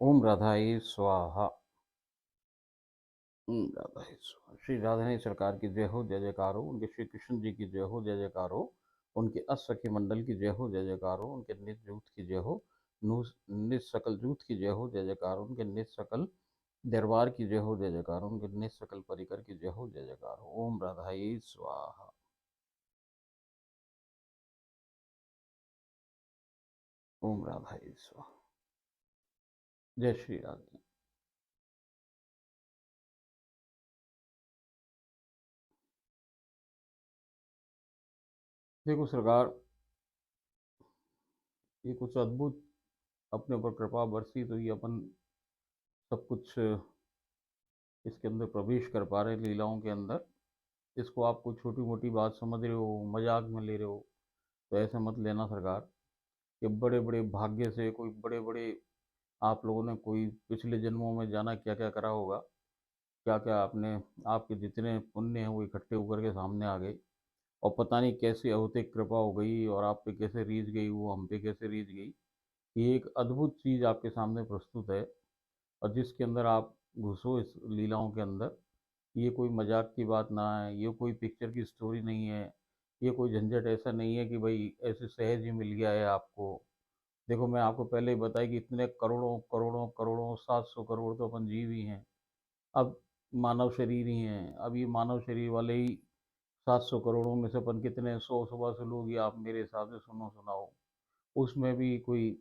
ओम राधाई स्वाहा। ओम राधाई स्वाहा। श्री राधाई सरकार की जय हो, जय जयकार हो। उनके श्री कृष्ण जी की जय हो, जय जयकार हो। उनके अष्टसखी मंडल की जय हो, जय जयकार हो। उनके निज जूथ की जय हो, निज सकल जूथ की जय हो, जय जयकार हो। उनके निज सकल दरबार की जय हो, जय जयकार हो। उनके निज सकल परिकर की जय हो, जय जयकार हो। ओम राधाई स्वाहा। ओम राधाई स्वाहा। जय श्री राधे। देखो सरकार, ये कुछ अद्भुत अपने ऊपर कृपा बरसी तो ये अपन सब कुछ इसके अंदर प्रवेश कर पा रहे हैं, लीलाओं के अंदर। इसको आप कोई छोटी मोटी बात समझ रहे हो, मजाक में ले रहे हो, तो ऐसे मत लेना सरकार। कि बड़े बड़े भाग्य से कोई बड़े बड़े आप लोगों ने कोई पिछले जन्मों में जाना क्या क्या करा होगा, क्या क्या आपने, आपके जितने पुण्य हैं वो इकट्ठे होकर के सामने आ गए। और पता नहीं कैसे अहोतिक कृपा हो गई और आप पे कैसे रीझ गई, वो हम पे कैसे रीझ गई। ये एक अद्भुत चीज़ आपके सामने प्रस्तुत है। और जिसके अंदर आप घुसो इस लीलाओं के अंदर, ये कोई मजाक की बात ना है, ये कोई पिक्चर की स्टोरी नहीं है। ये कोई झंझट ऐसा नहीं है कि भाई ऐसे सहज ही मिल गया है आपको। देखो, मैं आपको पहले ही बताया कि इतने करोड़ों करोड़ों करोड़ों 700 करोड़ तो अपन जीव ही हैं। अब मानव शरीर ही हैं। अब ये मानव शरीर वाले ही 700 करोड़ों में से अपन कितने 100 150 लोग ही आप मेरे हिसाब से सुनो सुनाओ। उसमें भी कोई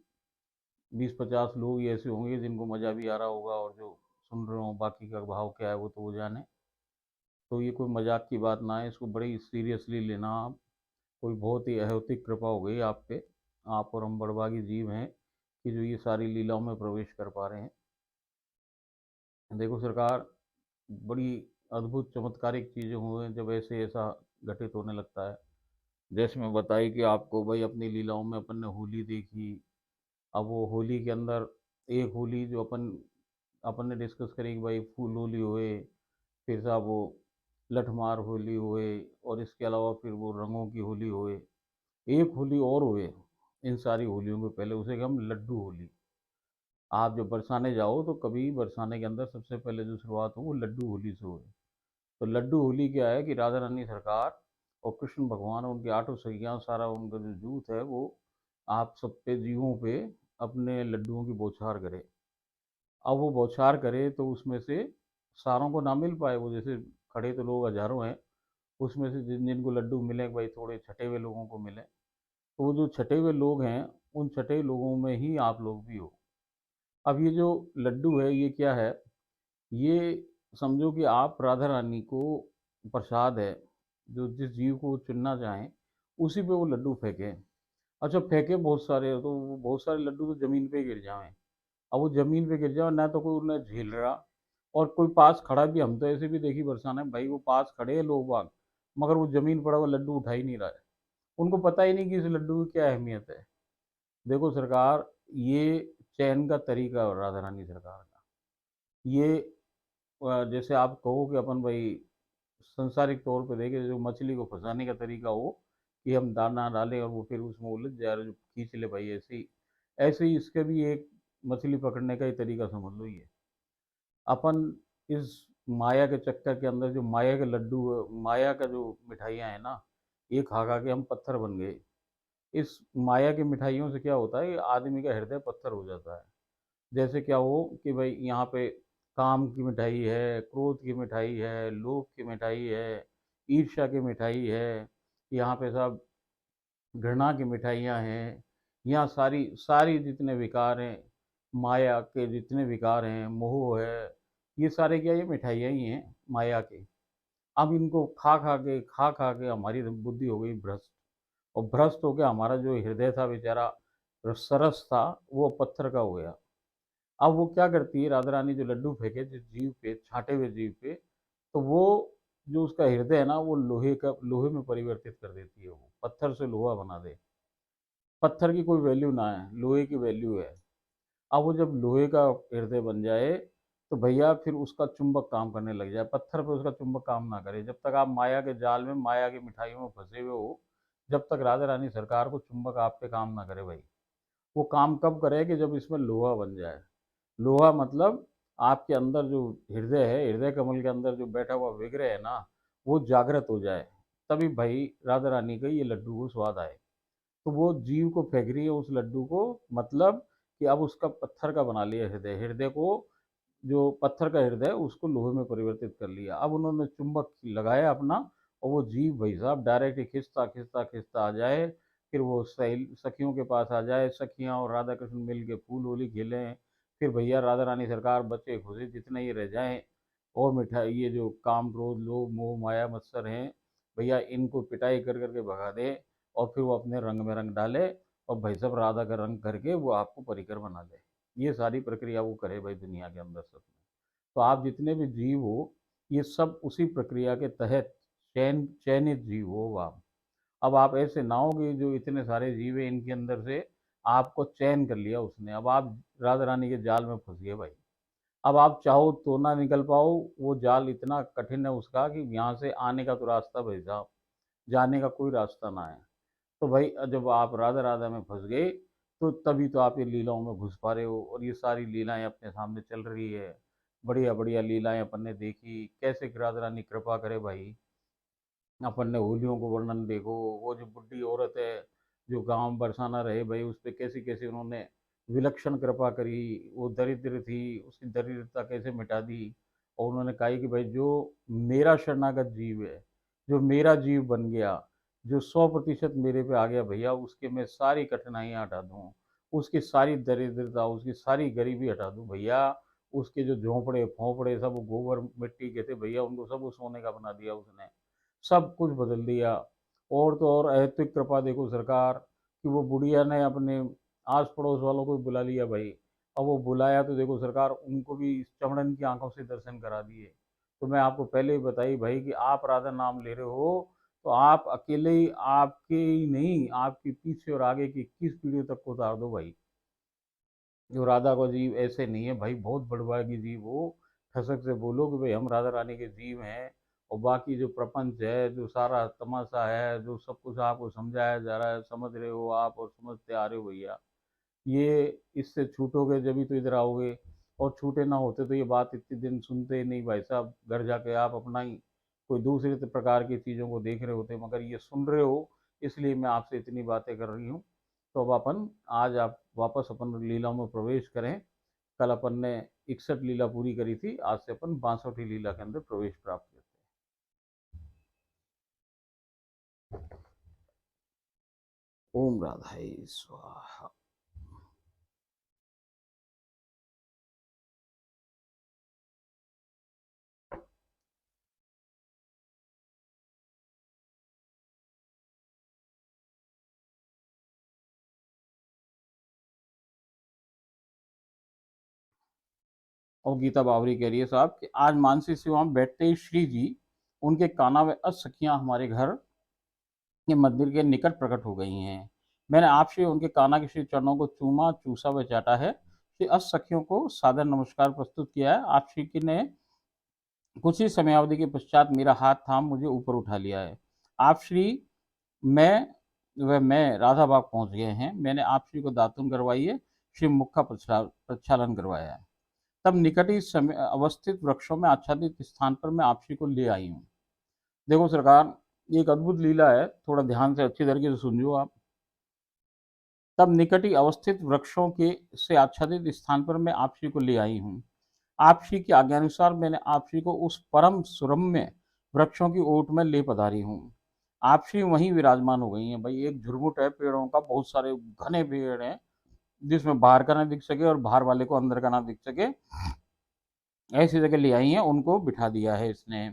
20 50 लोग ही ऐसे होंगे जिनको मज़ा भी आ रहा होगा, और जो सुन रहे हो बाकी का भाव क्या है वो तो वो जाने। तो ये कोई मजाक की बात ना है, इसको बड़ी सीरियसली लेना आप। कोई बहुत ही अहौतिक कृपा हो गई आप पे। आप और हम बड़भागी जीव हैं कि जो ये सारी लीलाओं में प्रवेश कर पा रहे हैं। देखो सरकार, बड़ी अद्भुत चमत्कारिक चीज़ें हुए हैं जब ऐसे ऐसा घटित होने लगता है। जैसे मैं बताई कि आपको भाई अपनी लीलाओं में अपन ने होली देखी। अब वो होली के अंदर एक होली जो अपन अपन ने डिस्कस करी कि भाई फूल होली हुए, फिर साहब वो लठमार होली हुए, और इसके अलावा फिर वो रंगों की होली हुए। एक होली और हुए इन सारी होलियों के पहले, उसे हम लड्डू होली। आप जब बरसाने जाओ तो कभी बरसाने के अंदर सबसे पहले जो शुरुआत हो वो लड्डू होली से हो। तो लड्डू होली क्या है कि राधा रानी सरकार और कृष्ण भगवान और उनके आठों सखियाँ, सारा उनका जो जूथ है वो आप सब पे, जीवों पे अपने लड्डुओं की बौछार करे। अब वो बौछार करे तो उसमें से सारों को ना मिल पाए, वो जैसे खड़े तो लोग हजारों हैं, उसमें से जिन जिनको लड्डू मिले भाई थोड़े छठे हुए लोगों को मिले। तो वो जो छठे हुए लोग हैं, उन छठे लोगों में ही आप लोग भी हो। अब ये जो लड्डू है ये क्या है, ये समझो कि आप राधा रानी को प्रसाद है। जो जिस जीव को चुनना चाहें उसी पे वो लड्डू फेंके। अच्छा, फेंके बहुत सारे तो वो बहुत सारे लड्डू तो ज़मीन पे गिर जाएं। अब वो ज़मीन पे गिर जाए ना तो कोई उन्हें झेल रहा, और कोई पास खड़ा भी, हम तो ऐसे भी देखी बरसाना है भाई, वो पास खड़े हैं लोग बाग, मगर वो ज़मीन पड़ा हुआ लड्डू उठा ही नहीं रहा है। उनको पता ही नहीं कि इस लड्डू की क्या अहमियत है। देखो सरकार, ये चयन का तरीका है राधा रानी सरकार का। ये जैसे आप कहो कि अपन भाई संसारिक तौर पे देखें, जो मछली को फंसाने का तरीका हो कि हम दाना डालें और वो फिर उसमें उलझ जाए और जो खींच ले भाई, ऐसे ही इसके भी एक मछली पकड़ने का ही तरीका समझ लो ये। अपन इस माया के चक्कर के अंदर जो माया के लड्डू, माया का जो मिठाइयाँ हैं ना, ये खा खा के हम पत्थर बन गए। इस माया की मिठाइयों से क्या होता है, आदमी का हृदय पत्थर हो जाता है। जैसे क्या हो कि भाई यहाँ पे काम की मिठाई है, क्रोध की मिठाई है, लोभ की मिठाई है, ईर्ष्या की मिठाई है, यहाँ पे सब घृणा की मिठाइयाँ हैं। यहाँ सारी सारी जितने विकार हैं, माया के जितने विकार हैं, मोह है, ये सारे क्या, ये मिठाइयाँ ही हैं माया के। अब इनको खा खा के हमारी बुद्धि हो गई भ्रष्ट। और भ्रष्ट होकर हमारा जो हृदय था बेचारा, सरस था, वो पत्थर का हो गया। अब वो क्या करती है राधा रानी, जो लड्डू फेंके जिस जीव पे, छांटे हुए जीव पे, तो वो जो उसका हृदय है ना, वो लोहे में परिवर्तित कर देती है। वो पत्थर से लोहा बना दे। पत्थर की कोई वैल्यू ना है, लोहे की वैल्यू है। अब वो जब लोहे का हृदय बन जाए तो भैया फिर उसका चुंबक काम करने लग जाए, पत्थर पे उसका चुंबक काम ना करे। जब तक आप माया के जाल में, माया की मिठाइयों में फंसे हुए हो, जब तक राधा रानी सरकार को चुंबक आप पे काम ना करे भाई। वो काम कब करे कि जब इसमें लोहा बन जाए। लोहा मतलब आपके अंदर जो हृदय है, हृदय कमल के अंदर जो बैठा हुआ विग्रह है ना, वो जागृत हो जाए, तभी भाई राधा रानी का ये लड्डू को स्वाद आए। तो वो जीव को फेंक रही है उस लड्डू को, मतलब कि अब उसका पत्थर का बना लिया हृदय, हृदय को, जो पत्थर का हृदय उसको लोहे में परिवर्तित कर लिया। अब उन्होंने चुंबक लगाया अपना, और वो जीव भाई साहब डायरेक्ट ही खिंचता खिंचता खिंचता आ जाए, फिर वो सखियों के पास आ जाए, सखियाँ और राधा कृष्ण मिल के फूल होली खेलें। फिर भैया राधा रानी सरकार बच्चे खुशी जितने ये रह जाएं, और मिठाई ये जो काम क्रोध लोभ मोह माया मत्सर हैं, भैया इनको पिटाई कर करके भगा दे, और फिर वो अपने रंग में रंग डाले, और भाई साहब राधा का रंग करके वो आपको परिकर बना दे। ये सारी प्रक्रिया वो करे भाई दुनिया के अंदर सब में। तो आप जितने भी जीव हो, ये सब उसी प्रक्रिया के तहत चयनित जीव हो आप। अब आप ऐसे ना हो कि जो इतने सारे जीव है इनके अंदर से आपको चयन कर लिया उसने, अब आप राधा रानी के जाल में फंस गए भाई। अब आप चाहो तो ना निकल पाओ, वो जाल इतना कठिन है उसका कि यहाँ से आने का तो रास्ता भाई साहब, जाने का कोई रास्ता ना है। तो भाई जब आप राधा राधा में फंस गए, तो तभी तो आप ये लीलाओं में घुस पा रहे हो, और ये सारी लीलाएं अपने सामने चल रही है। बढ़िया बढ़िया लीलाएं अपन ने देखी, कैसे कि राधा रानी कृपा करे भाई। अपन ने होलियों को वर्णन देखो, वो जो बुढ़ी औरत है जो गांव बरसाना रहे भाई, उस पर कैसी कैसी उन्होंने विलक्षण कृपा करी। वो दरिद्र थी, उसकी दरिद्रता कैसे मिटा दी। और उन्होंने कहा कि भाई जो मेरा शरणागत जीव है, जो मेरा जीव बन गया, जो 100% मेरे पे आ गया भैया, उसके मैं सारी कठिनाइयाँ हटा दूँ, उसकी सारी दरिद्रता उसकी सारी गरीबी हटा दूँ भैया। उसके जो झोंपड़े फोंपड़े सब वो गोबर मिट्टी के थे भैया, उनको सब वो सोने का बना दिया उसने, सब कुछ बदल दिया। और तो और ऐतिक कृपा देखो सरकार, कि वो बुढ़िया ने अपने आस पड़ोस वालों को बुला लिया भाई। अब वो बुलाया तो देखो सरकार, उनको भी चमड़न की आंखों से दर्शन करा दिए। तो मैं आपको पहले ही बताई भाई कि आप राधा नाम ले रहे हो, तो आप अकेले ही, आपके ही नहीं, आपके पीछे और आगे की 21 पीढ़ियों तक को उतार दो भाई। जो राधा को जीव ऐसे नहीं है भाई, बहुत बड़भागी जीव हो। ठसक से बोलो कि भाई हम राधा रानी के जीव हैं। और बाकी जो प्रपंच है, जो सारा तमाशा है, जो सब कुछ आपको समझाया जा रहा है, समझ रहे हो आप और समझते आ रहे हो भैया, ये इससे छूटोगे जब तो इधर आओगे। और छूटे ना होते तो ये बात इतने दिन सुनते ही नहीं भाई साहब, घर जाके आप अपना ही कोई दूसरे प्रकार की चीज़ों को देख रहे होते, मगर ये सुन रहे हो, इसलिए मैं आपसे इतनी बातें कर रही हूँ। तो अब अपन आज आप वापस अपन लीलाओं में प्रवेश करें। कल अपन ने 61 लीला पूरी करी थी, आज से अपन 62वीं लीला के अंदर प्रवेश प्राप्त करते हैं। ओम राधाई स्वाहा। और गीता बावरी कह रही है साहब कि आज मानसी से वहां बैठते ही श्री जी, उनके काना व सखियां हमारे घर के मंदिर के निकट प्रकट हो गई हैं। मैंने आपसे उनके काना के श्री चरणों को चूमा चूसा व चाटा है। श्री अष्ट सखियों को सादर नमस्कार प्रस्तुत किया है। आप श्री की ने कुछ ही समयावधि के पश्चात मेरा हाथ थाम मुझे ऊपर उठा लिया है। आप श्री मैं मैं राधा बाग पहुंच गए हैं। मैंने आप श्री को दातुन करवाई है, श्री मुख का प्रक्षालन करवाया है। तब निकट ही समय अवस्थित वृक्षों में आच्छादित स्थान पर मैं आप श्री को ले आई हूँ। देखो सरकार, ये एक अद्भुत लीला है, थोड़ा ध्यान से अच्छी तरीके से सुनियो आप। तब निकट ही अवस्थित वृक्षों के से आच्छादित स्थान पर मैं आप श्री को ले आई हूँ। आप श्री की आज्ञानुसार मैंने आप श्री को उस परम सुरम्य वृक्षों की ओट में ले पधारी हूँ। आप श्री वहीं विराजमान हो गई हैं भाई। एक झुरमुट है पेड़ों का, बहुत सारे घने पेड़ हैं, जिसमें बाहर का ना दिख सके और बाहर वाले को अंदर का ना दिख सके, ऐसी जगह ले आई हैं, उनको बिठा दिया है इसने।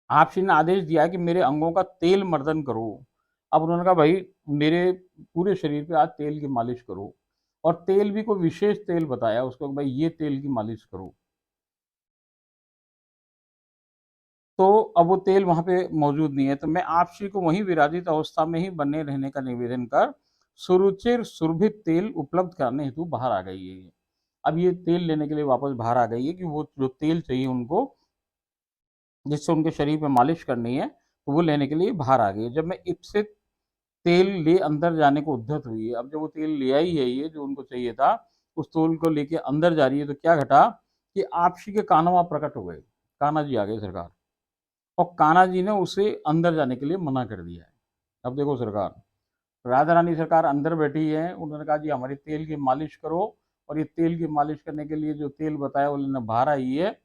आप श्री ने आदेश दिया है कि मेरे अंगों का तेल मर्दन करो। अब उन्होंने कहा भाई मेरे पूरे शरीर पे आज तेल की मालिश करो, और तेल भी कोई विशेष तेल बताया उसको कि भाई ये तेल की मालिश करो। तो अब वो तेल वहां पे मौजूद नहीं है, तो मैं आप श्री को वहीं विराजित अवस्था में ही बने रहने का निवेदन कर सुरुचिर सुरभित तेल उपलब्ध कराने हेतु बाहर आ गई है। अब ये तेल लेने के लिए वापस बाहर आ गई है कि वो जो तेल चाहिए उनको, जिससे उनके शरीर पे मालिश करनी है, तो वो लेने के लिए बाहर आ गई है। जब मैं इप्सित तेल ले अंदर जाने को उद्धत हुई है, अब जब वो तेल ले आई है ये जो उनको चाहिए था, उस तोल को लेके अंदर जा रही है, तो क्या घटा कि आपसी के कान्हा वहां प्रकट हो गए। कान्हा जी आ गए सरकार, और कान्हा जी ने उसे अंदर जाने के लिए मना कर दिया है। अब देखो सरकार, राधा रानी सरकार अंदर बैठी है, उन्होंने कहा जी हमारी तेल की मालिश करो, और ये तेल की मालिश करने के लिए जो तेल बताया उन्होंने बाहर आई है,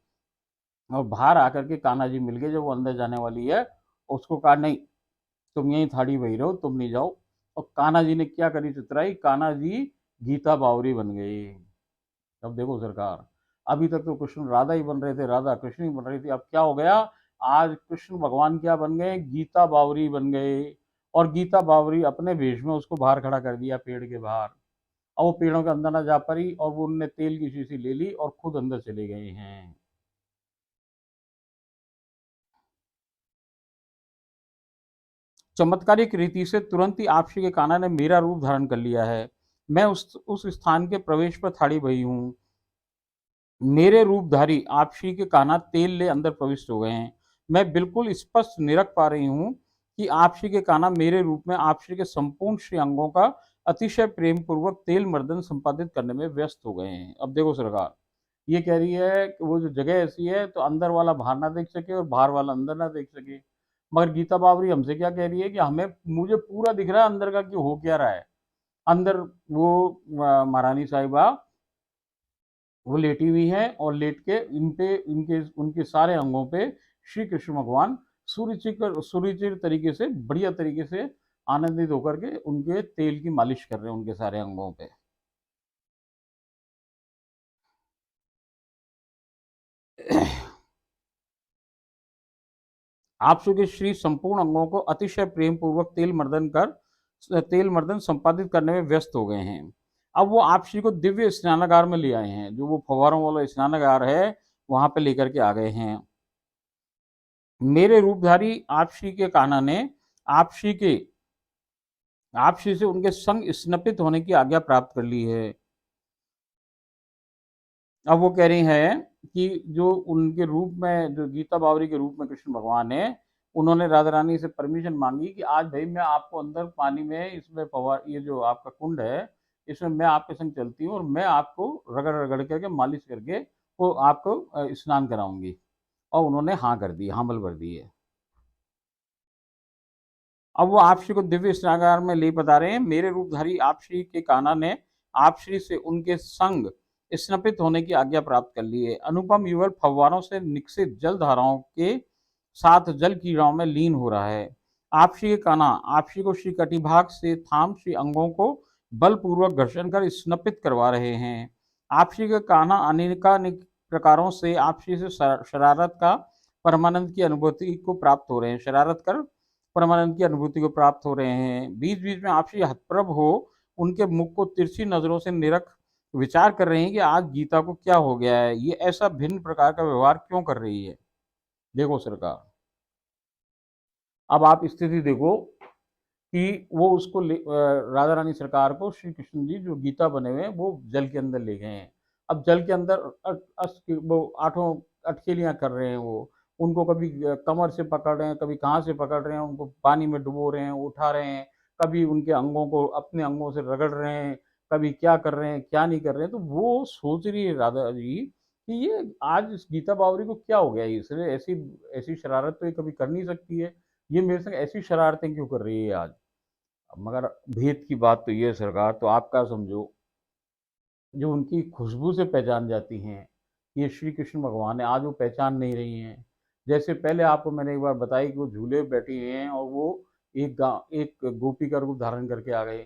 और बाहर आकर के कान्हा जी मिल गए जब वो अंदर जाने वाली है। उसको कहा नहीं, तुम यहीं थाड़ी बही रहो, तुम नहीं जाओ। और कान्हा जी ने क्या करी चितराई, कान्हा जी गीता बावरी बन गई। अब देखो सरकार, अभी तक तो कृष्ण राधा ही बन रहे थे, राधा कृष्ण ही बन रही थी, अब क्या हो गया, आज कृष्ण भगवान क्या बन गए, गीता बावरी बन गए। और गीता बावरी अपने वेश में उसको बाहर खड़ा कर दिया पेड़ के बाहर। अब वो पेड़ों के अंदर ना जा पारी, और वो उनने तेल की शीशी ले ली और खुद अंदर चले गए हैं। चमत्कारिक रीति से तुरंत ही आपसी के कान्हा ने मेरा रूप धारण कर लिया है। मैं उस स्थान के प्रवेश पर थाड़ी बही हूँ। मेरे रूपधारी आपसी के कान्हा तेल ले अंदर प्रविष्ट हो गए हैं। मैं बिल्कुल स्पष्ट निरख पा रही हूँ कि आपसी के कान्हा मेरे रूप में आपसी के संपूर्ण श्री अंगों का अतिशय प्रेम पूर्वक तेल मर्दन संपादित करने में व्यस्त हो गए हैं। अब देखो सरकार, ये कह रही है कि वो जो जगह ऐसी है तो अंदर वाला बाहर ना देख सके और बाहर वाला अंदर ना देख सके। मगर गीता बावरी हमसे क्या कह रही है कि हमें, मुझे पूरा दिख रहा है अंदर का कि हो क्या रहा है। अंदर वो महारानी साहिबा वो लेटी हुई है, और लेट के इन पे इनके उनके सारे अंगों पे श्री कृष्ण भगवान सुरुचिर तरीके से, बढ़िया तरीके से आनंदित होकर के उनके तेल की मालिश कर रहे हैं उनके सारे अंगों पे। आप के श्री संपूर्ण अंगों को अतिशय प्रेम पूर्वक तेल मर्दन संपादित करने में व्यस्त हो गए हैं। अब वो आप श्री को दिव्य स्नानागार में ले आए हैं, जो वो फवारों वाला स्नानागार है, वहां पे लेकर के आ गए हैं। मेरे रूपधारी आपसी के कान्हा ने आपसी के आपसी से उनके संग स्नपित होने की आज्ञा प्राप्त कर ली है। अब वो कह रही है कि जो उनके रूप में, जो गीता बावरी के रूप में कृष्ण भगवान है, उन्होंने राधा रानी से परमिशन मांगी कि आज भाई मैं आपको अंदर पानी में, इसमें फवार, ये जो आपका कुंड है, इसमें मैं आपके संग चलती हूँ और मैं आपको रगड़ रगड़ करके मालिश करके वो आपको स्नान कराऊंगी। और उन्होंने हाँ कर दी, हाँ बल भर दी है। अब वो आप श्री को दिव्य स्नागार में ले बता रहे हैं। मेरे रूपधारी आप श्री के कान्हा ने आप श्री से उनके संग स्नपित होने की आज्ञा प्राप्त कर ली है। अनुपम युगल फव्वारों से निकसित जल धाराओं के साथ जल क्रीड़ाओं में लीन हो रहा है। आप श्री के कान्हा आप श्री को श्री कटिभाग से थाम श्री अंगों को बलपूर्वक घर्षण कर स्नपित करवा रहे हैं। आप श्री के कान्हा अनेकानेक प्रकारों से आप श्री से शरारत का परमानंद की अनुभूति को प्राप्त हो रहे हैं, शरारत कर परमानंद की अनुभूति को प्राप्त हो रहे हैं। बीच बीच में आपसी हतप्रभ हो उनके मुख को तिरछी नजरों से निरख विचार कर रहे हैं कि आज गीता को क्या हो गया है, ये ऐसा भिन्न प्रकार का व्यवहार क्यों कर रही है। देखो सरकार, अब आप स्थिति देखो कि वो उसको राधा रानी सरकार को श्री कृष्ण जी जो गीता बने हुए हैं वो जल के अंदर ले गए हैं। अब जल के अंदर वो आठों अटकेलियां कर रहे हैं, वो उनको कभी कमर से पकड़ रहे हैं, कभी कहाँ से पकड़ रहे हैं, उनको पानी में डुबो रहे हैं, उठा रहे हैं, कभी उनके अंगों को अपने अंगों से रगड़ रहे हैं, कभी क्या कर रहे हैं क्या नहीं कर रहे हैं। तो वो सोच रही है राधा जी कि ये आज इस गीता बावरी को क्या हो गया, इसने ऐसी ऐसी शरारत तो ये कभी कर नहीं सकती है, ये मेरे संग ऐसी शरारतें क्यों कर रही है आज। मगर भेद की बात तो ये है सरकार, तो आप क्या समझो, जो उनकी खुशबू से पहचान जाती हैं ये श्री कृष्ण भगवान है, आज वो पहचान नहीं रही हैं। जैसे पहले आपको मैंने एक बार बताई कि वो झूले पे बैठी हुई हैं और वो एक गोपी का रूप धारण करके आ गए।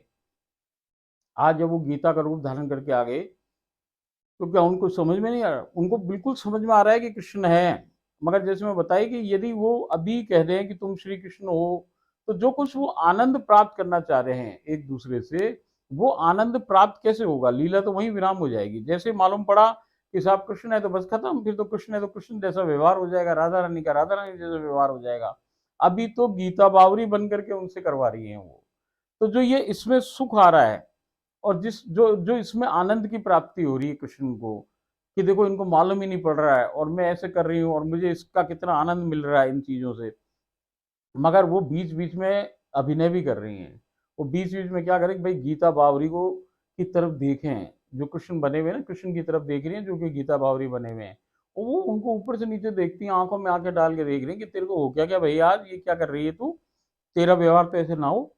आज जब वो गीता का रूप धारण करके आ गए, तो क्या उनको समझ में नहीं आ रहा, उनको बिल्कुल समझ में आ रहा है कि कृष्ण है। मगर जैसे मैं बताई कि यदि वो अभी कह रहे हैं कि तुम श्री कृष्ण हो, तो जो कुछ वो आनंद प्राप्त करना चाह रहे हैं एक दूसरे से, वो आनंद प्राप्त कैसे होगा, लीला तो वहीं विराम हो जाएगी। जैसे मालूम पड़ा कि साहब कृष्ण है तो बस खत्म, फिर तो कृष्ण है तो कृष्ण जैसा व्यवहार हो जाएगा, राधा रानी का राधा रानी जैसा व्यवहार हो जाएगा। अभी तो गीता बावरी बन करके उनसे करवा रही है वो। तो जो ये इसमें सुख आ रहा है, और जिस जो जो इसमें आनंद की प्राप्ति हो रही है कृष्ण को, कि देखो इनको मालूम ही नहीं पड़ रहा है और मैं ऐसे कर रही हूँ और मुझे इसका कितना आनंद मिल रहा है इन चीजों से। मगर वो बीच बीच में अभिनय भी कर रही हैं। वो बीच बीच में क्या करें कि भाई गीता बावरी को की तरफ देखें, जो कृष्ण बने हुए हैं ना, कृष्ण की तरफ देख रही हैं जो कि गीता बावरी बने हुए हैं, और वो उनको ऊपर से नीचे देखती हैं, आंखों में आंखें डाल के देख रही हैं कि तेरे को हो क्या क्या भैया, आज ये क्या कर रही है तू, तेरा व्यवहार तो ऐसे ना हो।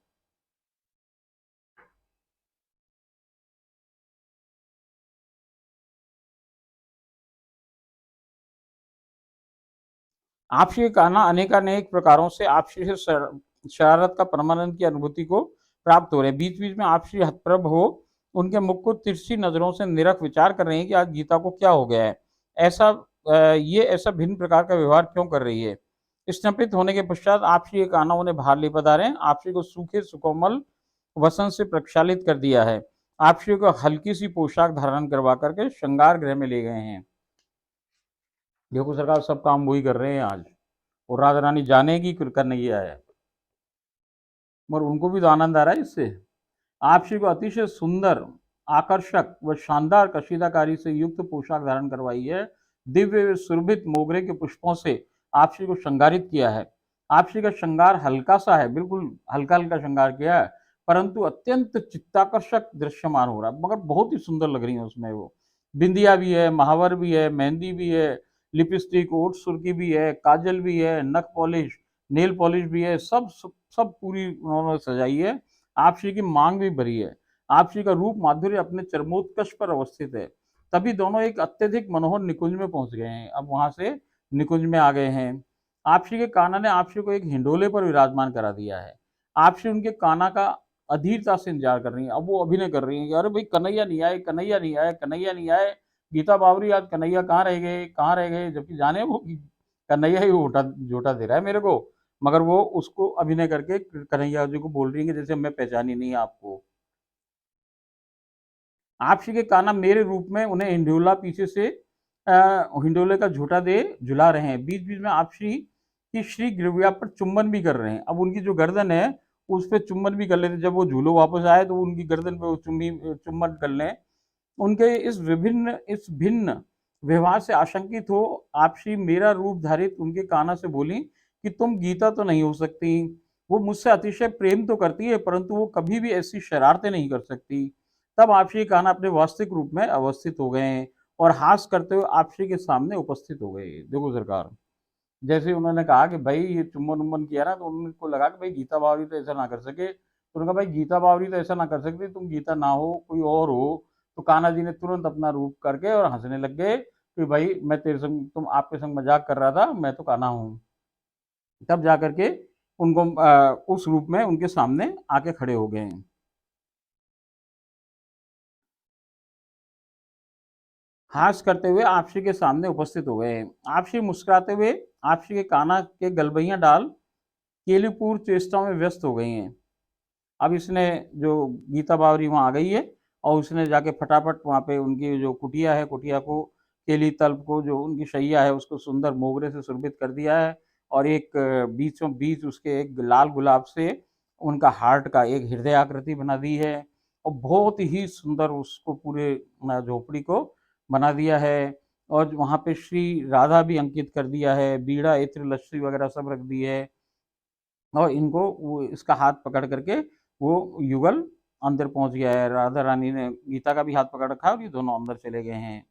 आपसी कहना अनेकानेक प्रकारों से आपसी से शरारत का परमानंद की अनुभूति को प्राप्त हो रहे हैं। बीच बीच में आपसी हतप्रभ हो उनके मुख को तिरछी नजरों से निरख विचार कर रहे हैं कि आज गीता को क्या हो गया है, ऐसा ये ऐसा भिन्न प्रकार का व्यवहार क्यों कर रही है। स्नपित होने के पश्चात आपसी एक आना उन्हें बाहर ले पता रहे हैं। आपसी को सूखे सुकोमल वसंत से प्रक्षालित कर दिया है। आपसी को हल्की सी पोशाक धारण करवा करके श्रृंगार गृह में ले गए हैं। देखो सरकार, सब काम वही कर रहे हैं आज, और राधा रानी जाने की कन्हैया है, मगर उनको भी तो आनंद आ रहा है इससे। आप श्री को अतिशय सुंदर, आकर्षक व शानदार कशीदाकारी से युक्त पोशाक धारण करवाई है। दिव्य व सुरभित मोगरे के पुष्पों से आप श्री को श्रृंगारित किया है। आप श्री का श्रृंगार हल्का सा है, बिल्कुल हल्का हल्का श्रृंगार किया है, परंतु अत्यंत चित्ताकर्षक दृश्यमान हो रहा है, मगर बहुत ही सुंदर लग रही है उसमें वो। बिंदिया भी है, महावर भी है, मेहंदी भी है, लिपस्टिक, ओठ सुर्खी भी है, काजल भी है, नख पॉलिश, नेल पॉलिश भी है, सब सब, सब पूरी उन्होंने सजाई है। आप श्री की मांग भी भरी है। आप श्री का रूप माधुर्य अपने चरमोत्कर्ष पर अवस्थित है। तभी दोनों एक अत्यधिक मनोहर निकुंज में पहुंच गए हैं। अब वहां से निकुंज में आ गए हैं। आप श्री के कान्हा ने आप श्री को एक हिंडोले पर विराजमान करा दिया है। आप श्री उनके कान्हा का अधीरता से इंतजार कर रही हैं। अब वो अभिनय कर रही हैं कि अरे भाई कन्हैया नहीं आए, कन्हैया नहीं आए, कन्हैया नहीं आए। गीता बावरी, आज कन्हैया कहाँ रह गए, कहाँ रह गए, जबकि जाने वो कि कन्हैया ही झोटा झोटा दे रहा है मेरे को, मगर वो उसको अभिनय करके कन्हैया जी को बोल रही है कि जैसे मैं पहचानी नहीं आपको। आप श्री के कान्हा मेरे रूप में उन्हें हिंडोला पीछे से हिंडोले का झूठा दे झुला रहे हैं। बीच बीच में आप श्री की श्री गिरविया पर चुंबन भी कर रहे हैं। अब उनकी जो गर्दन है उस पर चुंबन भी कर लेते, जब वो झूलो वापस आए तो उनकी गर्दन पे वो चुंबन कर लें। उनके इस भिन्न व्यवहार से आशंकित हो आपसी मेरा रूप धारित उनके काना से बोली कि तुम गीता तो नहीं हो सकती। वो मुझसे अतिशय प्रेम तो करती है, परंतु वो कभी भी ऐसी शरारतें नहीं कर सकती। तब आपसी काना अपने वास्तविक रूप में अवस्थित हो गए और हास करते हुए आपसी के सामने उपस्थित हो गए। देखो सरकार, जैसे उन्होंने कहा कि भाई ये चुम्बन उम्बन किया ना, तो उनको लगा कि भाई गीता बावरी तो ऐसा ना कर सके, तो उन्होंने कहा भाई गीता बावरी तो ऐसा ना कर सकती, तुम गीता ना हो कोई और हो। तो कान्हा जी ने तुरंत अपना रूप करके और हंसने लग गए कि भाई मैं तेरे संग, तुम आपके संग मजाक कर रहा था, मैं तो कान्हा हूँ। तब जा करके उनको उस रूप में उनके सामने आके खड़े हो गए हैं। हास करते हुए आपसी के सामने उपस्थित हो गए हैं। आपसी मुस्कुराते हुए आपसी के कान्हा के गलबैया डाल केलीपूर चेष्टा में व्यस्त हो गई हैं। अब इसने जो गीता बावरी वहाँ आ गई है और उसने जाके फटाफट वहाँ पे उनकी जो कुटिया है, कुटिया को, केली तल्प को, जो उनकी शैया है उसको सुंदर मोगरे से सुरभित कर दिया है, और एक बीचों बीच उसके एक लाल गुलाब से उनका हार्ट का एक हृदय आकृति बना दी है, और बहुत ही सुंदर उसको पूरे झोपड़ी को बना दिया है। और वहाँ पे श्री राधा भी अंकित कर दिया है, बीड़ा इत्र लस्सी वगैरह सब रख दी है, और इनको वो इसका हाथ पकड़ करके वो युगल अंदर पहुंच गया है। राधा रानी ने गीता का भी हाथ पकड़ रखा है और ये दोनों अंदर चले गए हैं।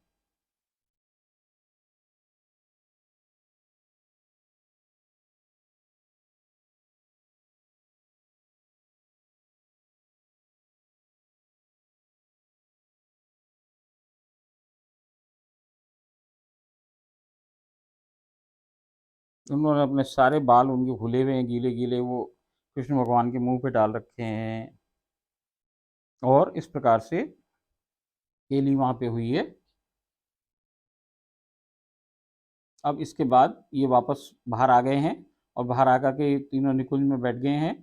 उन्होंने अपने सारे बाल उनके खुले हुए हैं, गीले गीले, वो कृष्ण भगवान के मुंह पे डाल रखे हैं, और इस प्रकार से केली वहां पे हुई है। अब इसके बाद ये वापस बाहर आ गए हैं, और बाहर आकर के तीनों निकुंज में बैठ गए हैं,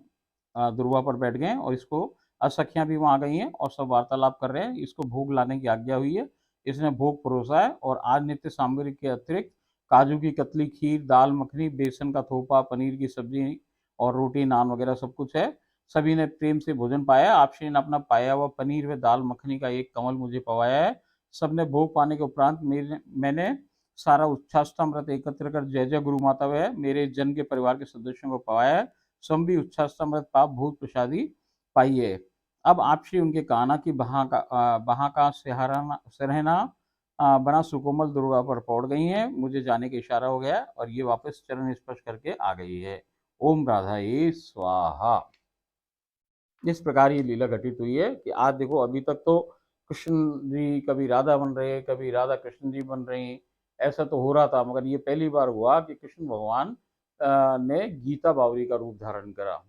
दुर्वा पर बैठ गए हैं, और इसको असखियाँ भी वहाँ आ गई हैं और सब वार्तालाप कर रहे हैं। इसको भोग लाने की आज्ञा हुई है। इसने भोग परोसा है, और आज नित्य सामग्री के अतिरिक्त काजू की कतली, खीर, दाल मखनी, बेसन का थोपा, पनीर की सब्जी और रोटी, नान वगैरह सब कुछ है। सभी ने प्रेम से भोजन पाया। आपश्री ने अपना पाया हुआ पनीर व दाल मखनी का एक कमल मुझे पवाया है। सबने भोग पाने के उपरांत मैंने सारा उच्छाष्टामृत एकत्र कर जय जय गुरु माता वह मेरे जन के परिवार के सदस्यों को पवाया है। स्वयं भी उच्छाष्टामृत पाप भूत प्रसादी पाई है। अब आपश्री उनके काना की बहा का सरहना बना सुकोमल दुर्गा पर पहुंच गई हैं। मुझे जाने का इशारा हो गया और ये वापस चरण स्पर्श करके आ गई है। ओम राधा ये स्वाहा। इस प्रकार ये लीला घटित हुई है कि आज देखो, अभी तक तो कृष्ण जी कभी राधा बन रहे, कभी राधा कृष्ण जी बन रही, ऐसा तो हो रहा था, मगर ये पहली बार हुआ कि कृष्ण भगवान ने गीता बावरी का रूप धारण करा।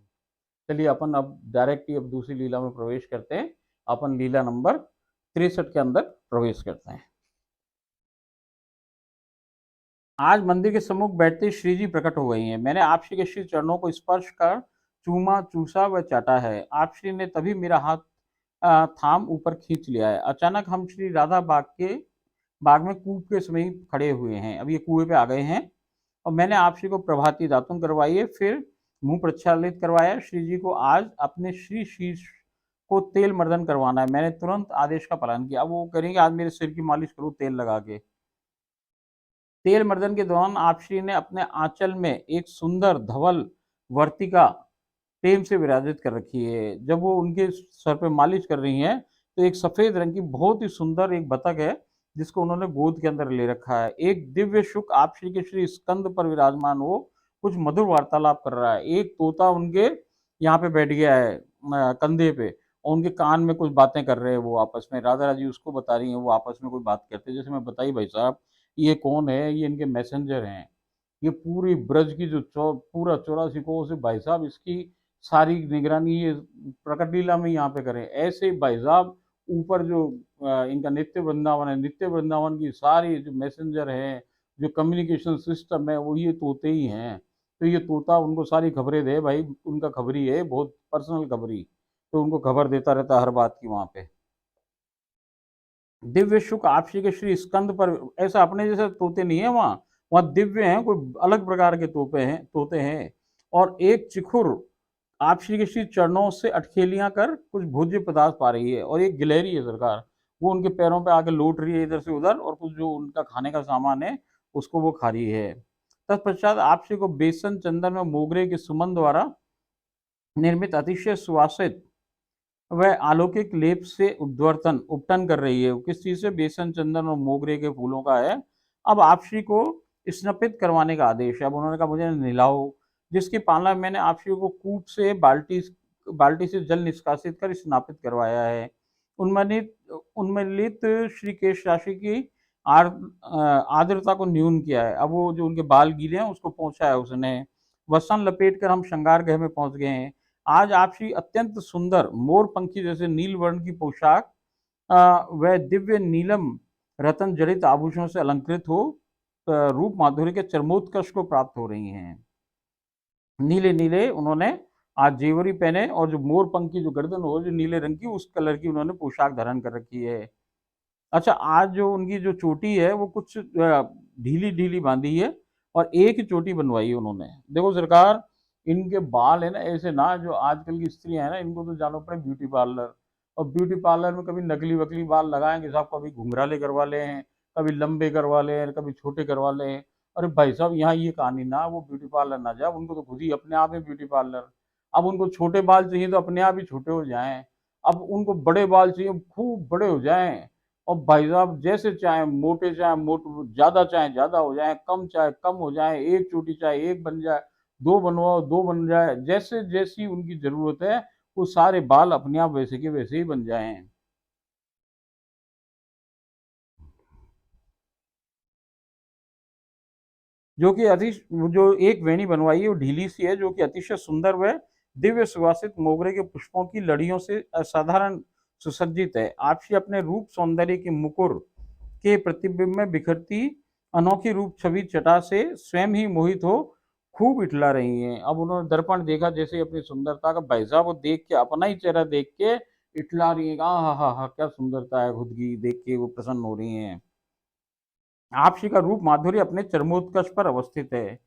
चलिए अपन अब डायरेक्ट ही अब दूसरी लीला में प्रवेश करते हैं। अपन लीला नंबर 63 के अंदर प्रवेश करते हैं। आज मंदिर के सम्मुख बैठते श्री जी प्रकट हो गई हैं। मैंने आप श्री के श्री चरणों को स्पर्श कर चूमा, चूसा व चाटा है। आप श्री ने तभी मेरा हाथ थाम ऊपर खींच लिया है। अचानक हम श्री राधा बाग में कूप के समीप खड़े हुए हैं। अब ये कुएं पे आ गए हैं और मैंने आप श्री को प्रभाती दातुन करवाई है, फिर मुंह प्रक्षालित करवाया। श्री जी को आज अपने श्री शीर्ष को तेल मर्दन करवाना है। मैंने तुरंत आदेश का पालन किया। अब वो करेंगे आज मेरे सिर की मालिश करो तेल लगा के। तेल मर्दन के दौरान आप श्री ने अपने आंचल में एक सुंदर धवल वर्तिका प्रेम से विराजित कर रखी है। जब वो उनके सर पे मालिश कर रही हैं तो एक सफेद रंग की बहुत ही सुंदर एक बतख है जिसको उन्होंने गोद के अंदर ले रखा है। एक दिव्य शुक आप श्री के श्री स्कंद पर विराजमान हो कुछ मधुर वार्तालाप कर रहा है। एक तोता उनके यहाँ पे बैठ गया है कंधे पे, और उनके कान में कुछ बातें कर रहे हैं। वो आपस में राधा राजी उसको बता रही हैं, वो आपस में कोई बात करते हैं। जैसे मैं बताई भाई साहब, ये कौन है, ये इनके मैसेंजर हैं। ये पूरी ब्रज की जो पूरा 84 कोस है भाई साहब, इसकी सारी निगरानी ये प्रकट लीला में यहाँ पे करें। ऐसे भाई साहब ऊपर जो इनका नित्य वृंदावन है, नित्य वृंदावन की सारी जो मैसेंजर हैं, जो कम्युनिकेशन सिस्टम है, वो ये तोते ही हैं। तो ये तोता उनको सारी खबरें दे भाई, उनका खबरी है, बहुत पर्सनल खबरी, तो उनको खबर देता रहता है हर बात की वहाँ पे। दिव्य शुक आप श्री के श्री स्कंद पर, ऐसा अपने जैसे तोते नहीं है वहाँ, वहाँ दिव्य हैं, कोई अलग प्रकार के तोते हैं। और एक चिखुर आप श्री के श्री चरणों से अटखेलियां कर कुछ भोज्य पदार्थ पा रही है, और एक गिलहरी है सरकार, वो उनके पैरों पे आके लौट रही है इधर से उधर, और कुछ जो उनका खाने का सामान है उसको वो खा रही है। तत्पश्चात आप श्री को बेसन चंदन में मोगरे के सुमन द्वारा निर्मित अतिशय सुवासित वह अलौकिक लेप से उपटन कर रही है। वो किस चीज से? बेसन चंदन और मोगरे के फूलों का है। अब आपश्री को स्नपित करवाने का आदेश है। अब उन्होंने कहा मुझे नहलाओ, जिसकी पालना मैंने आपश्री को कूप से बाल्टी बाल्टी से जल निष्कासित कर स्नापित करवाया है। उन्मलित उन्मलित श्री केश राशि की आर्द्रता को न्यून किया है। अब वो जो उनके बाल गीले हैं उसको पोंछा है उसने। वसन लपेट कर हम श्रृंगार गृह में पहुंच गए हैं। आज आपसी अत्यंत सुंदर मोर पंखी जैसे नील वर्ण की पोशाक वह दिव्य नीलम रतन जड़ित आभूषणों से अलंकृत हो रूप माधुर्य के चरमोत्कर्ष को प्राप्त हो रही हैं। नीले नीले उन्होंने आज जेवरी पहने, और जो मोर पंख की जो गर्दन हो जो नीले रंग की, उस कलर की उन्होंने पोशाक धारण कर रखी है। अच्छा, आज जो उनकी जो चोटी है वो कुछ ढीली ढीली बांधी है, और एक ही चोटी बनवाई है उन्होंने। देखो सरकार, इनके बाल है ना ऐसे ना, जो आजकल की स्त्रियां है ना, इनको तो जाना पड़े ब्यूटी पार्लर, और ब्यूटी पार्लर में कभी नकली वकली बाल लगाएंगे साहब, कभी घुंघराले करवा ले हैं, कभी लंबे करवा ले हैं, कभी छोटे करवा ले हैं। अरे भाई साहब, यहाँ ये कहानी ना, वो ब्यूटी पार्लर ना जाए, उनको तो खुद ही अपने आप है ब्यूटी पार्लर। अब उनको छोटे बाल चाहिए तो अपने आप ही छोटे हो जाएं, अब उनको बड़े बाल चाहिए खूब बड़े हो जाएं, और भाई साहब जैसे चाहे मोटे, चाहे मोटे ज़्यादा, चाहे ज़्यादा हो जाए, कम चाहे कम हो जाए, एक चोटी चाहे एक बन जाए, दो बनवाओ दो बन जाए, जैसे जैसी उनकी ज़रूरत है वो सारे बाल अपने आप वैसे के वैसे ही बन जाएं। जो कि अति जो एक वेणी बनवाई है वो ढीली सी है, जो कि अतिशय सुंदर व दिव्य सुवासित मोगरे के पुष्पों की लड़ियों से असाधारण सुसज्जित है। आपसी अपने रूप सौंदर्य के मुकुर के प्रतिबिंब में बिखरती अनोखी रूप छवि चटा से स्वयं ही मोहित हो खूब इठला रही हैं। अब उन्होंने दर्पण देखा जैसे ही अपनी सुंदरता का, भाई साहब वो देख के, अपना ही चेहरा देख के इठला रही है। हाँ हाँ हाँ, क्या सुंदरता है, खुद की देख के वो प्रसन्न हो रही हैं। आपसी का रूप माधुर्य अपने चरमोत्कर्ष पर अवस्थित है।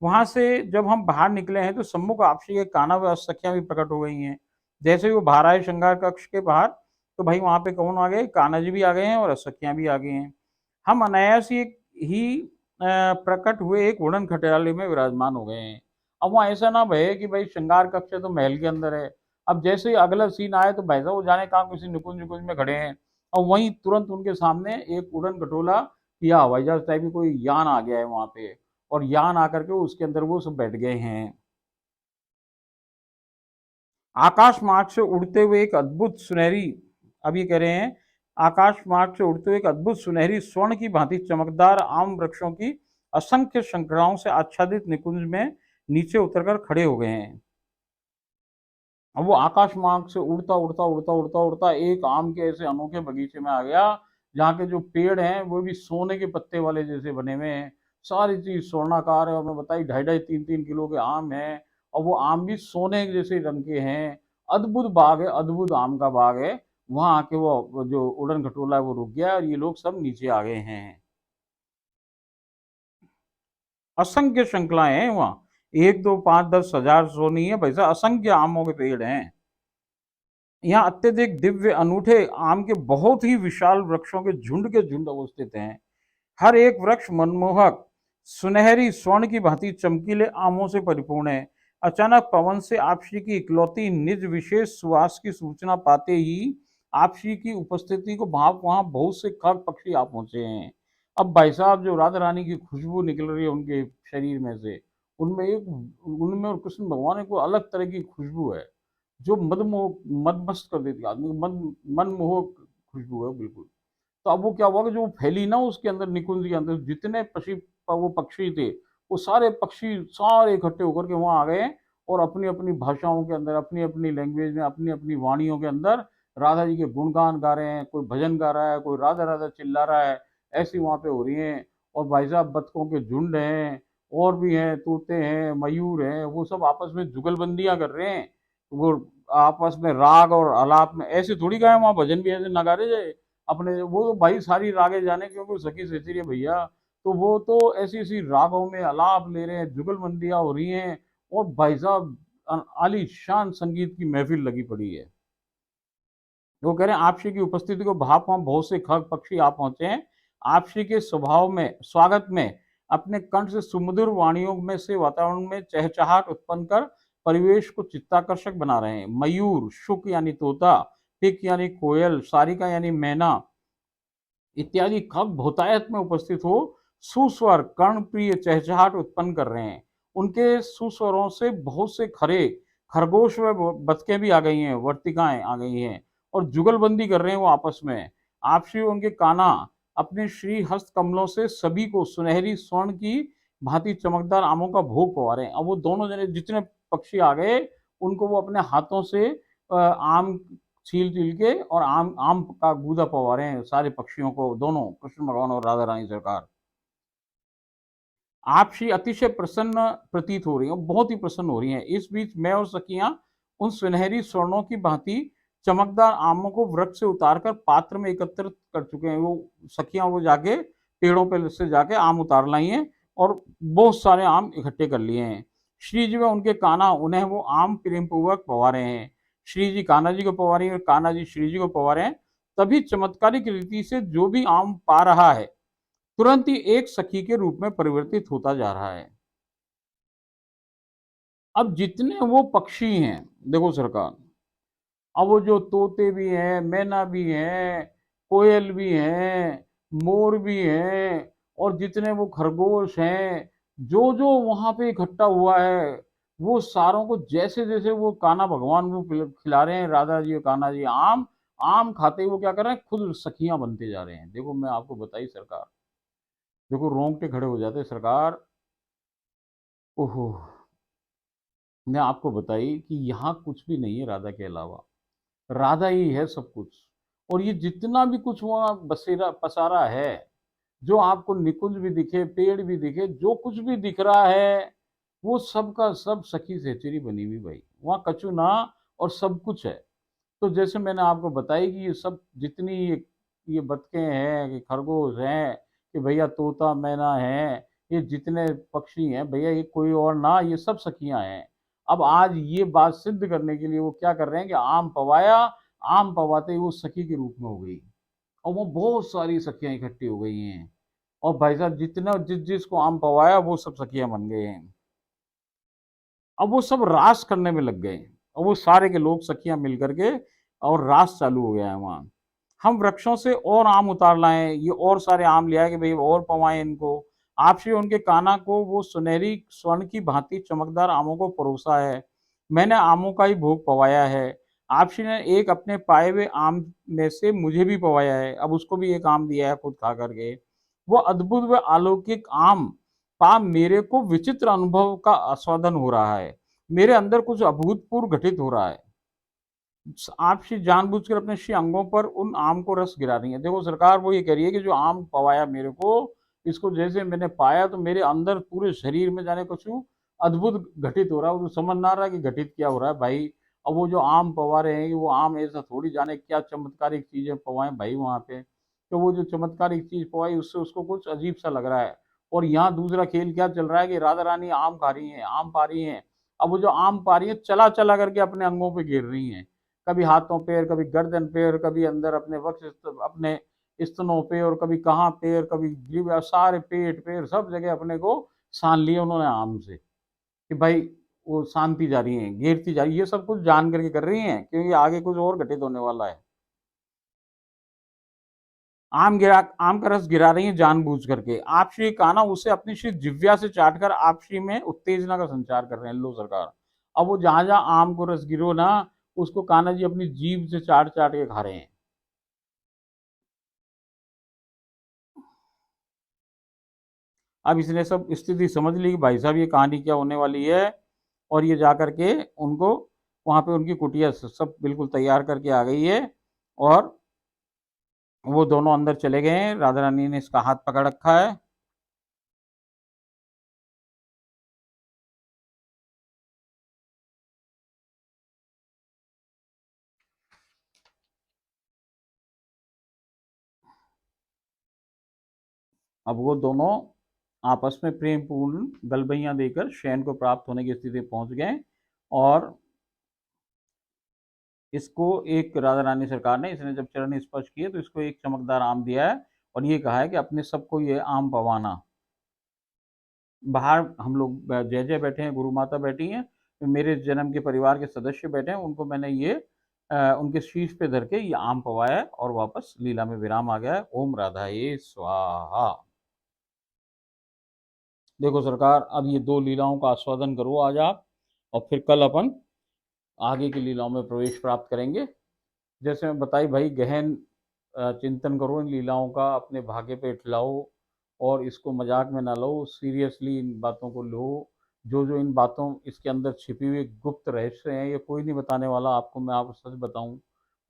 वहां से जब हम बाहर निकले हैं तो सम्मुख आपसी के कान्हा व सखियां भी प्रकट हो गई हैं। जैसे ही वो बाहर आए श्रृंगार कक्ष के बाहर, तो भाई वहां पे कौन आ गए? कान्हा जी भी आ गए हैं और सखियां भी आ गई हैं। हम अनायास ही प्रकट हुए एक वुडन खटियाले में विराजमान हो गए हैं। अब वहाँ ऐसा ना भय कि भाई श्रृंगार कक्ष है तो महल के अंदर है। अब जैसे ही अगला सीन आया तो भाई साहब वो जाने कहाँ किसी निकुंज निकुंज में खड़े हैं, और वहीं तुरंत उनके सामने एक उड़न खटोला या हवाई जहाज टाइप की कोई यान आ गया है वहां पे, और यान आकर के उसके अंदर वो सब बैठ गए हैं। आकाश मार्ग से उड़ते हुए एक अद्भुत सुनहरी, अब ये कह रहे हैं आकाश मार्ग से उड़ते हुए एक अद्भुत सुनहरी स्वर्ण की भांति चमकदार आम वृक्षों की असंख्य श्रृंखलाओं से आच्छादित निकुंज में नीचे उतरकर खड़े हो गए हैं। अब वो आकाश मार्ग से उड़ता उड़ता उड़ता उड़ता उड़ता एक आम के ऐसे अनोखे बगीचे में आ गया, जहाँ के जो पेड़ हैं वो भी सोने के पत्ते वाले जैसे बने हुए हैं, सारी चीज स्वर्णाकार है, और मैं बताई 2.5-3 किलो के आम हैं, और वो आम भी सोने के जैसे रंग के हैं। अद्भुत बाग है, अद्भुत आम का बाग है। वहां आके वो जो उड़न खटोला है वो रुक गया, और ये लोग सब नीचे आ गए हैं। असंख्य श्रृंखलाएं हैं वहां, 1 2 5 10 1000 सौ नहीं है भाई साहब, असंख्य आमों के पेड़ हैं। यहाँ अत्यधिक दिव्य अनूठे आम के बहुत ही विशाल वृक्षों के झुंड अवस्थित हैं। हर एक वृक्ष मनमोहक सुनहरी स्वर्ण की भांति चमकीले आमों से परिपूर्ण है। अचानक पवन से आपसी की इकलौती निज विशेष सुवास की सूचना पाते ही आपसी की उपस्थिति को भाव वहां बहुत से खग पक्षी आ पहुंचे हैं। अब भाई साहब जो राधा रानी की खुशबू निकल रही है उनके शरीर में से, उनमें और कृष्ण भगवान को अलग तरह की खुशबू है, जो मदमस्त कर देती है आदमी को, मनमोहक खुशबू है बिल्कुल। तो अब वो क्या हुआ कि जो फैली ना उसके अंदर निकुंज के अंदर जितने वो पक्षी थे, वो सारे पक्षी सारे इकट्ठे होकर के वहां आ गए, और अपनी अपनी भाषाओं के अंदर, अपनी अपनी लैंग्वेज में, अपनी अपनी वाणियों के अंदर राधा जी के गुणगान गा रहे हैं, कोई भजन गा रहा है, कोई राधा राधा चिल्ला रहा है, ऐसी वहां पे हो रही है। और भाई साहब बतखों के झुंड हैं, और भी हैं, तोते हैं, मयूर हैं, वो सब आपस में जुगलबंदियां कर रहे हैं। वो आपस में राग और आलाप में ऐसे थोड़ी गाए, वहां भजन भी ऐसे नगारे जाए अपने, वो तो भाई सारी रागे जाने क्योंकि सखी सेचरी है भैया। तो वो तो ऐसी ऐसी रागों में आलाप ले रहे हैं, जुगलबंदियां हो रही हैं, और भाई साहब आलीशान संगीत की महफिल लगी पड़ी है। वो कह रहे हैं आपसी की उपस्थिति को भाप वहां बहुत से खग पक्षी आ पहुंचे हैं। आपसी के स्वभाव में स्वागत में अपने कंठ से सुमधुर वाणियों में से वातावरण में चहचहाट उत्पन्न कर परिवेश को चित्ताकर्षक बना रहे हैं। मयूर, शुक यानी तोता, पिक यानी कोयल, सारिका यानी मैना इत्यादि खग बहुतायत में उपस्थित हो सुस्वर कर्णप्रिय चहचहाट उत्पन्न कर रहे हैं। उनके सुस्वरों से बहुत से खरे खरगोश व बतखें भी आ गई हैं, वर्तिकाएं आ गई हैं, और जुगलबंदी कर रहे हैं वो आपस में। आपसी उनके काना अपने श्री हस्त कमलों से सभी को सुनहरी स्वर्ण की भांति चमकदार आमों का भोग पवा रहे हैं। अब वो दोनों जने जितने पक्षी आ गए, उनको वो अपने हाथों से आम छील छील के और आम आम का गूदा पवा रहे हैं सारे पक्षियों को, दोनों कृष्ण भगवान और राधा रानी सरकार। आप श्री अतिशय प्रसन्न प्रतीत हो रही हैं, बहुत ही प्रसन्न हो रही हैं। इस बीच मैं और सखियां उन सुनहरी स्वर्णों की भांति चमकदार आमों को वृक्ष से उतारकर पात्र में एकत्रित कर चुके हैं। वो सखियां वो जाके पेड़ों पे से जाके आम उतार लाई हैं, और बहुत सारे आम इकट्ठे कर लिए हैं। श्री जी व उनके कान्हा उन्हें वो आम प्रेम पूर्वक पवा रहे हैं। श्री जी कान्हा जी को पवा रही है, और कान्हा जी श्री जी को पवा रहे हैं। तभी चमत्कारिक रीति से जो भी आम पा रहा है तुरंत ही एक सखी के रूप में परिवर्तित होता जा रहा है। अब जितने वो पक्षी हैं, देखो सरकार, अब वो जो तोते भी हैं, मैना भी हैं, कोयल भी हैं, मोर भी हैं, और जितने वो खरगोश हैं, जो जो वहां पे इकट्ठा हुआ है, वो सारों को जैसे जैसे वो कान्हा भगवान वो खिला रहे हैं, राधा जी और कान्हा जी आम, आम खाते ही वो क्या कर रहे हैं, खुद सखियां बनते जा रहे हैं। देखो मैं आपको बताई सरकार, देखो रोंगटे खड़े हो जाते सरकार। ओहो, मैं आपको बताई कि यहाँ कुछ भी नहीं है राधा के अलावा, राधा ही है सब कुछ। और ये जितना भी कुछ वहाँ बसेरा पसारा है, जो आपको निकुंज भी दिखे, पेड़ भी दिखे, जो कुछ भी दिख रहा है, वो सब का सब सखी सेचुरी बनी हुई भाई, वहाँ कछु ना, और सब कुछ है। तो जैसे मैंने आपको बताई कि ये सब जितनी ये बतखें हैं, कि खरगोश हैं, कि भैया तोता मैना है, ये जितने पक्षी हैं भैया, ये कोई और ना, ये सब सखियां हैं। अब आज ये बात सिद्ध करने के लिए वो क्या कर रहे हैं कि आम पवाया, आम पवाते ही वो सखी के रूप में हो गई, और वो बहुत सारी सखियां इकट्ठी हो गई हैं। और भाई साहब जितना जिस जिसको आम पवाया वो सब सखियां बन गए हैं। अब वो सब रास करने में लग गए, और वो सारे के लोग सखियां मिल करके और रास चालू हो गया है वहाँ। हम वृक्षों से और आम उतार लाएं, ये और सारे आम ले आए कि भाई और पवाएं इनको। आपसे उनके काना को वो सुनहरी स्वर्ण की भांति चमकदार आमों को परोसा है। मैंने आमों का ही भोग पवाया है। आपसी ने एक अपने पाए हुए आम में से मुझे भी पवाया है, अब उसको भी एक आम दिया है खुद खा करके। वो अद्भुत व अलौकिक आम पा मेरे को विचित्र अनुभव का आस्वादन हो रहा है। मेरे अंदर कुछ अभूतपूर्व घटित हो रहा है। आप श्री जानबूझकर अपने श्री अंगों पर उन आम को रस गिरा रही है। देखो सरकार वो ये कह रही है कि जो आम पवाया मेरे को, इसको जैसे मैंने पाया तो मेरे अंदर पूरे शरीर में जाने कुछ अद्भुत घटित हो रहा है। वो समझ ना रहा कि घटित क्या हो रहा है भाई। अब वो जो आम पवा रहे हैं वो आम ऐसा थोड़ी जाने क्या चमत्कारिक चीजें पवाए भाई वहां पे। तो वो जो चमत्कारिक चीज पवाई उससे उसको कुछ अजीब सा लग रहा है। और यहाँ दूसरा खेल क्या चल रहा है कि राधा रानी आम खा रही है, आम पा रही है। अब वो जो आम पा रही है चला चला करके अपने अंगों पे गिर रही है, कभी हाथों पैर, कभी गर्दन पैर, कभी अंदर अपने वक्ष अपने स्तनों पे, और कभी कहाँ पैर, कभी जीभ, सारे पेट पैर सब जगह अपने को सान लिए उन्होंने आम से कि भाई वो शांति जा रही है, गिरती जा रही है। ये सब कुछ जान करके कर रही है क्योंकि आगे कुछ और घटित होने वाला है। आम का रस गिरा रही है जानबूझ करके। आप श्री कान्हा उसे अपनी श्री जिव्या से चाट कर आपसी में उत्तेजना का संचार कर रहे हैं। लो सरकार, अब वो जहां जहां आम को रस गिरो ना, उसको कान्हा जी अपनी जीभ से चाट चाट के खा रहे हैं। अब इसने सब स्थिति समझ ली कि भाई साहब ये कहानी क्या होने वाली है। और ये जा करके उनको वहां पे उनकी कुटिया सब बिल्कुल तैयार करके आ गई है। और वो दोनों अंदर चले गए हैं, राधा रानी ने इसका हाथ पकड़ रखा है। अब वो दोनों आपस में प्रेम पूर्ण गलबैया देकर शयन को प्राप्त होने की स्थिति पहुंच गए। और इसको एक राधा रानी सरकार ने, इसने जब चरण स्पर्श किए तो इसको एक चमकदार आम दिया है और ये कहा है कि अपने सबको ये आम पवाना। बाहर हम लोग जय जय बैठे हैं, गुरु माता बैठी हैं, तो मेरे जन्म के परिवार के सदस्य बैठे हैं, उनको मैंने ये उनके शीश पे धर के ये आम पवाया है और वापस लीला में विराम आ गया है। ओम राधा ये स्वाहा। देखो सरकार, अब ये दो लीलाओं का आस्वादन करो आज आप, और फिर कल अपन आगे की लीलाओं में प्रवेश प्राप्त करेंगे। जैसे मैं बताई भाई, गहन चिंतन करो इन लीलाओं का, अपने भाग्य पे लाओ और इसको मजाक में ना लो, सीरियसली इन बातों को लो। जो जो इन बातों इसके अंदर छिपी हुई गुप्त रहस्य हैं, ये कोई नहीं बताने वाला आपको। मैं आपको सच बताऊं,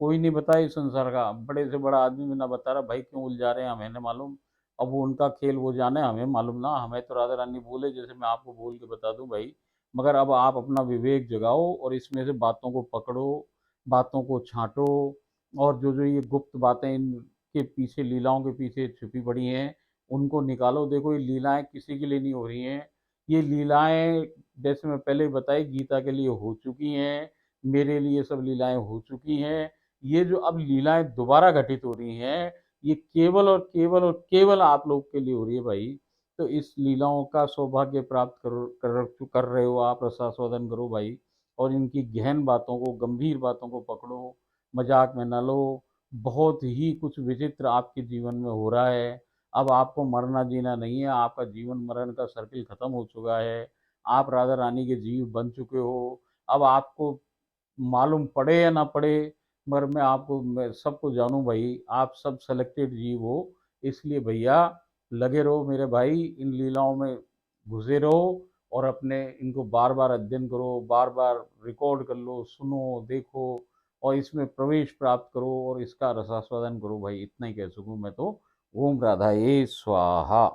कोई नहीं बताया इस संसार का, बड़े से बड़ा आदमी में ना बता रहा भाई, क्यों उलझा रहे हैं हमें नहीं मालूम। अब वो उनका खेल वो जाने, हमें मालूम ना। हमें तो राधा रानी बोले जैसे मैं आपको बोल के बता दूं भाई। मगर अब आप अपना विवेक जगाओ और इसमें से बातों को पकड़ो, बातों को छांटो। और जो जो ये गुप्त बातें इनके पीछे, लीलाओं के पीछे छुपी पड़ी हैं, उनको निकालो। देखो ये लीलाएं किसी के लिए नहीं हो रही हैं। ये लीलाएं जैसे मैं पहले बताई गीता के लिए हो चुकी हैं, मेरे लिए सब लीलाएं हो चुकी हैं। ये जो अब लीलाएं दोबारा घटित हो रही हैं, ये केवल और केवल और केवल आप लोग के लिए हो रही है भाई। तो इस लीलाओं का सौभाग्य प्राप्त कर रहे हो आप, रसास्वादन करो भाई। और इनकी गहन बातों को, गंभीर बातों को पकड़ो, मजाक में न लो। बहुत ही कुछ विचित्र आपके जीवन में हो रहा है। अब आपको मरना जीना नहीं है, आपका जीवन मरण का सर्किल खत्म हो चुका है। आप राधा रानी के जीव बन चुके हो। अब आपको मालूम पड़े या ना पड़े, मगर मैं सबको जानूं भाई, आप सब सेलेक्टेड जीव हो। इसलिए भैया लगे रहो मेरे भाई, इन लीलाओं में घुसे रहो और अपने इनको बार बार अध्ययन करो, बार बार रिकॉर्ड कर लो, सुनो, देखो और इसमें प्रवेश प्राप्त करो और इसका रसास्वादन करो भाई। इतना ही कह सकूँ मैं तो। ओम राधा ये स्वाहा।